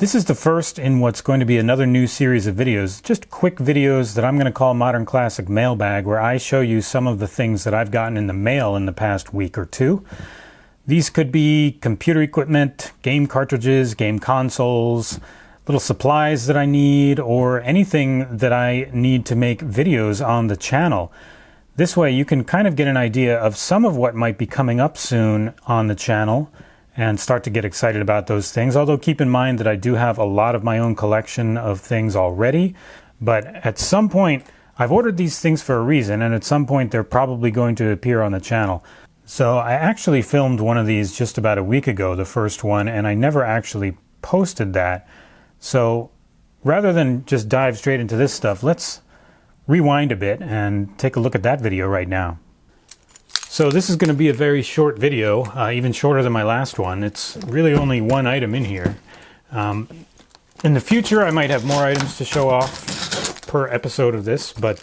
This is the first in what's going to be another new series of videos, just quick videos that I'm going to call Modern Classic Mailbag, where I show you some of the things that I've gotten in the mail in the past week or two. These could be computer equipment, game cartridges, game consoles, little supplies that I need, or anything that I need to make videos on the channel. This way you can kind of get an idea of some of what might be coming up soon on the channel and start to get excited about those things. Although keep in mind that I do have a lot of my own collection of things already, but at some point I've ordered these things for a reason, and at some point they're probably going to appear on the channel. So I actually filmed one of these just about a week ago, the first one, and I never actually posted that. So rather than just dive straight into this stuff, let's rewind a bit and take a look at that video right now. So this is going to be a very short video, even shorter than my last one. It's really only one item in here. In the future I might have more items to show off per episode of this, but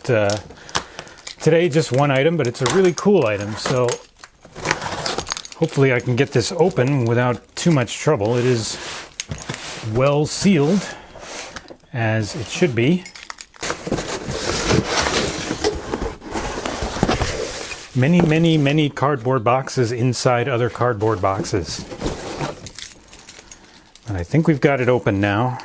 today just one item, but it's a really cool item, so hopefully I can get this open without too much trouble. It is well sealed, as it should be. Many cardboard boxes inside other cardboard boxes. And I think we've got it open now.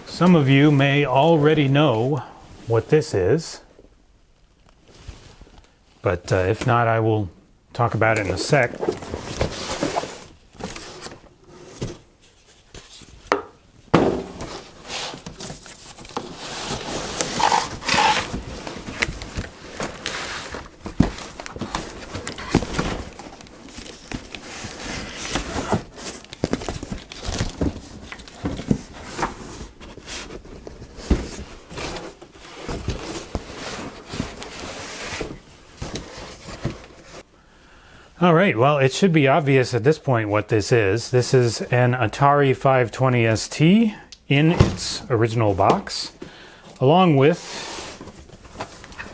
Some of you may already know what this is, but if not, I will talk about it in a sec. All right, well, it should be obvious at this point what this is. This is an Atari 520 ST in its original box, along with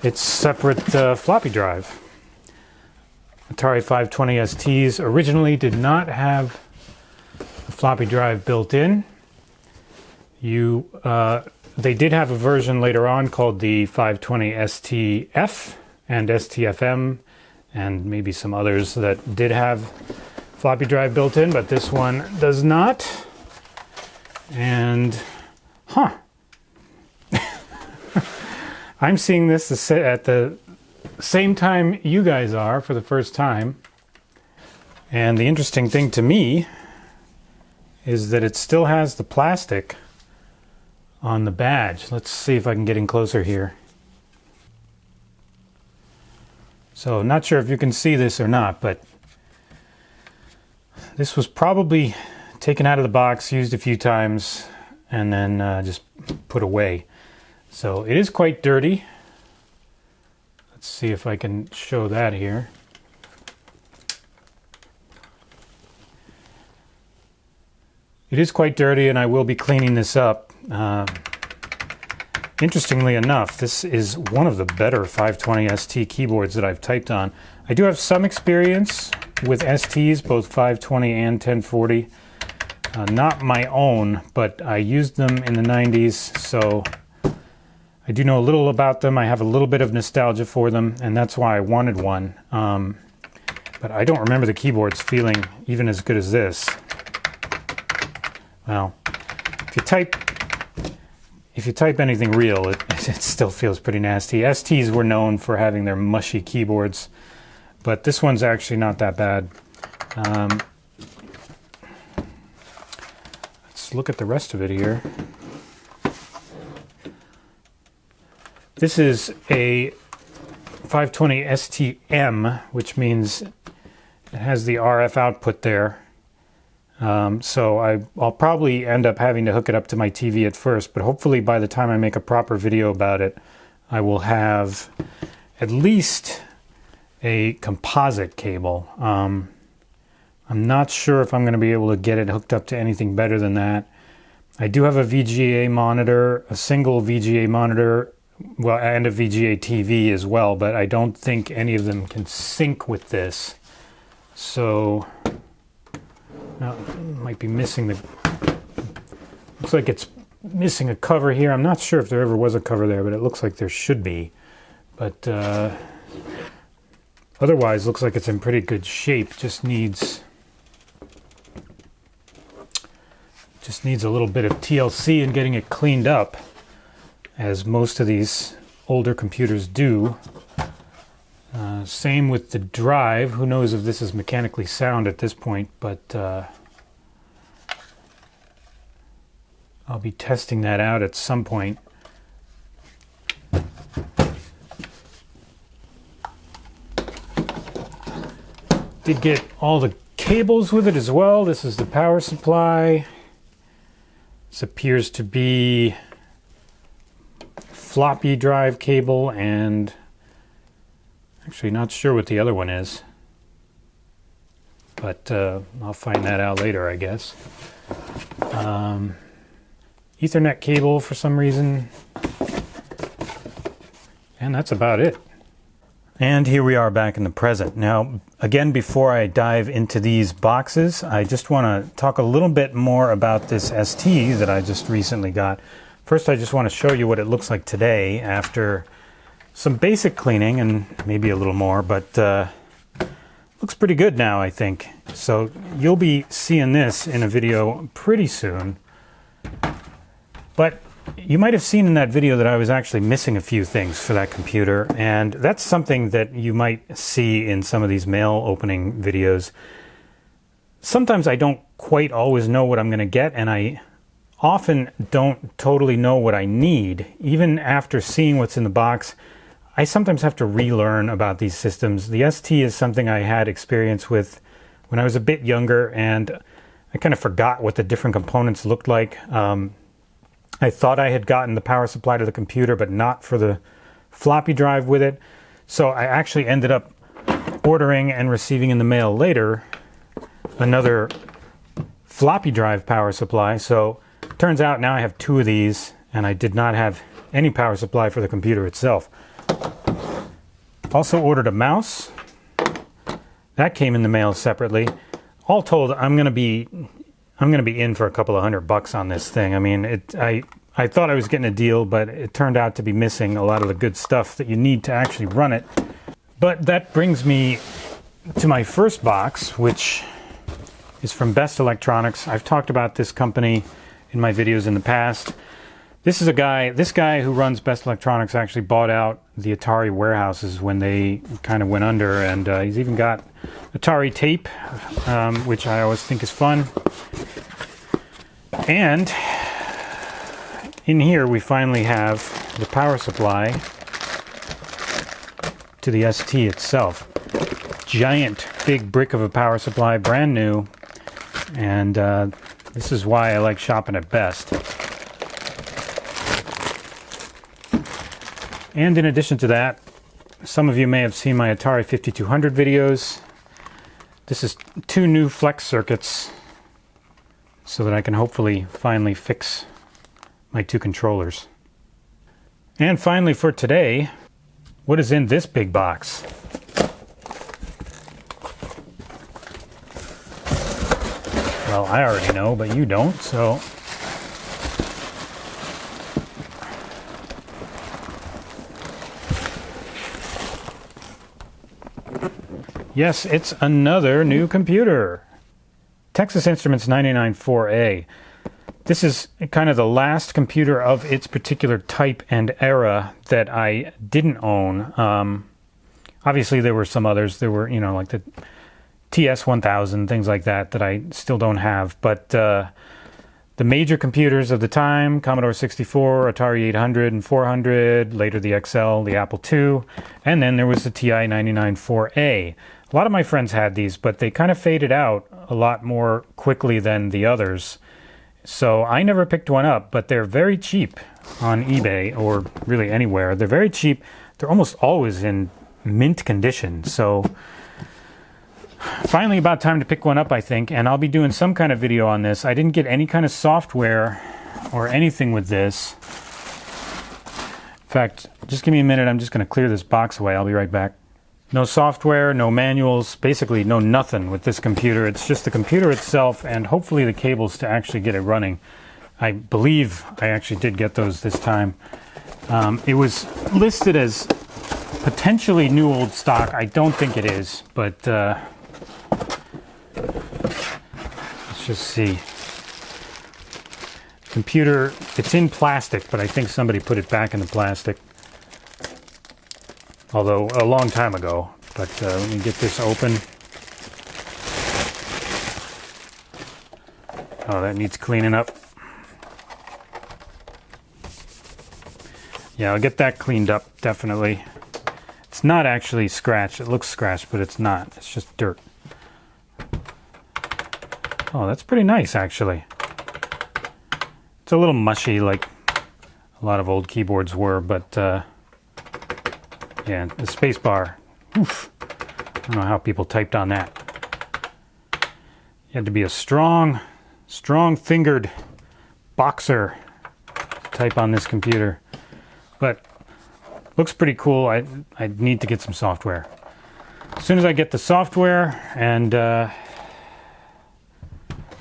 its separate floppy drive. Atari 520 STs originally did not have a floppy drive built in. They did have a version later on called the 520 STF and STFM, and maybe some others that did have floppy drive built in, but this one does not. And, I'm seeing this at the same time you guys are for the first time. And the interesting thing to me is that it still has the plastic on the badge. Let's see if I can get in closer here. So I'm not sure if you can see this or not, but this was probably taken out of the box, used a few times, and then just put away. So it is quite dirty. Let's see if I can show that here. It is quite dirty, and I will be cleaning this up. Interestingly enough, this is one of the better 520 ST keyboards that I've typed on. I do have some experience with STs, both 520 and 1040. Not my own, but I used them in the 90s, so I do know a little about them. I have a little bit of nostalgia for them, and that's why I wanted one. But I don't remember the keyboards feeling even as good as this. Well, if you type anything real, it still feels pretty nasty. STs were known for having their mushy keyboards, but this one's actually not that bad. Let's look at the rest of it here. This is a 520 STM, which means it has the RF output there. So I'll probably end up having to hook it up to my TV at first, but hopefully by the time I make a proper video about it, I will have at least a composite cable. I'm not sure if I'm going to be able to get it hooked up to anything better than that. I do have a VGA monitor, a single VGA monitor, well, and a VGA TV as well, but I don't think any of them can sync with this. So, might be missing the, looks like it's missing a cover here. I'm not sure if there ever was a cover there, but it looks like there should be. But otherwise, looks like it's in pretty good shape. Just needs a little bit of TLC and getting it cleaned up, as most of these older computers do. Same with the drive. Who knows if this is mechanically sound at this point, but I'll be testing that out at some point. Did get all the cables with it as well. This is the power supply. This appears to be floppy drive cable, and actually not sure what the other one is, but I'll find that out later, I guess. Ethernet cable for some reason, and that's about it. And here we are back in the present. Now, again, before I dive into these boxes, I just want to talk a little bit more about this ST that I just recently got. First, I just want to show you what it looks like today after some basic cleaning and maybe a little more, but looks pretty good now, I think. So you'll be seeing this in a video pretty soon. But you might have seen in that video that I was actually missing a few things for that computer, and that's something that you might see in some of these mail opening videos. Sometimes I don't quite always know what I'm going to get, and I often don't totally know what I need. Even after seeing what's in the box, I sometimes have to relearn about these systems. The ST is something I had experience with when I was a bit younger, and I kind of forgot what the different components looked like. I thought I had gotten the power supply to the computer, but not for the floppy drive with it. So I actually ended up ordering and receiving in the mail later another floppy drive power supply. So it turns out now I have two of these, and I did not have any power supply for the computer itself. Also ordered a mouse. That came in the mail separately. All told, I'm gonna be in for a couple of $100 on this thing. I mean, I thought I was getting a deal, but it turned out to be missing a lot of the good stuff that you need to actually run it. But that brings me to my first box, which is from Best Electronics. I've talked about this company in my videos in the past. This guy who runs Best Electronics actually bought out the Atari warehouses when they kind of went under, and he's even got Atari tape, which I always think is fun. And in here we finally have the power supply to the ST itself. Giant big brick of a power supply, brand new, and this is why I like shopping at Best. And in addition to that, some of you may have seen my Atari 5200 videos. This is two new flex circuits so that I can hopefully finally fix my two controllers. And finally for today, what is in this big box? Well, I already know, but you don't, so yes, it's another new computer. Texas Instruments 994A. This is kind of the last computer of its particular type and era that I didn't own. Obviously, there were some others. There were, like the TS-1000, things like that I still don't have. But the major computers of the time, Commodore 64, Atari 800 and 400, later the XL, the Apple II, and then there was the TI 994A. A lot of my friends had these, but they kind of faded out a lot more quickly than the others. So I never picked one up, but they're very cheap on eBay or really anywhere. They're very cheap. They're almost always in mint condition. So finally about time to pick one up, I think, and I'll be doing some kind of video on this. I didn't get any kind of software or anything with this. In fact, just give me a minute. I'm just going to clear this box away. I'll be right back. No software, no manuals, basically no nothing with this computer. It's just the computer itself and hopefully the cables to actually get it running. I believe I actually did get those this time. It was listed as potentially new old stock. I don't think it is, but let's just see. Computer, it's in plastic, but I think somebody put it back in the plastic. Although a long time ago. But let me get this open. Oh, that needs cleaning up. Yeah, I'll get that cleaned up, definitely. It's not actually scratched. It looks scratched, but it's not. It's just dirt. Oh, that's pretty nice, actually. It's a little mushy, like a lot of old keyboards were, but yeah, the space bar. Oof. I don't know how people typed on that. You had to be a strong-fingered boxer to type on this computer. But looks pretty cool. I need to get some software. As soon as I get the software and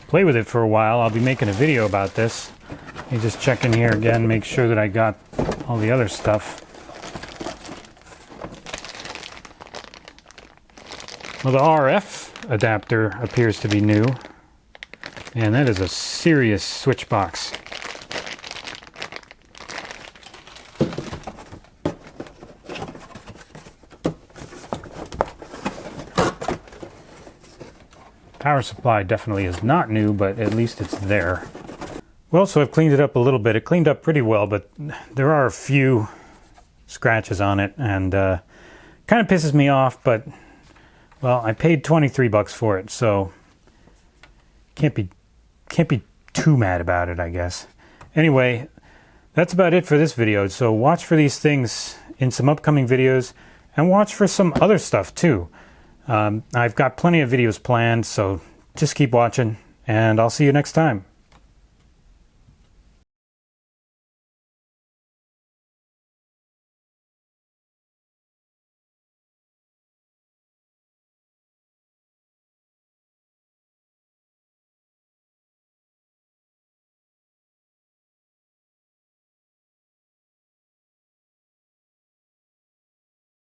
play with it for a while, I'll be making a video about this. Let me just check in here again, make sure that I got all the other stuff. Well, the RF adapter appears to be new. And that is a serious switch box. Power supply definitely is not new, but at least it's there. Well, so I've cleaned it up a little bit. It cleaned up pretty well, but there are a few scratches on it, and kind of pisses me off, but well, I paid 23 bucks for it, so can't be too mad about it, I guess. Anyway, that's about it for this video. So watch for these things in some upcoming videos, and watch for some other stuff too. I've got plenty of videos planned, so just keep watching, and I'll see you next time.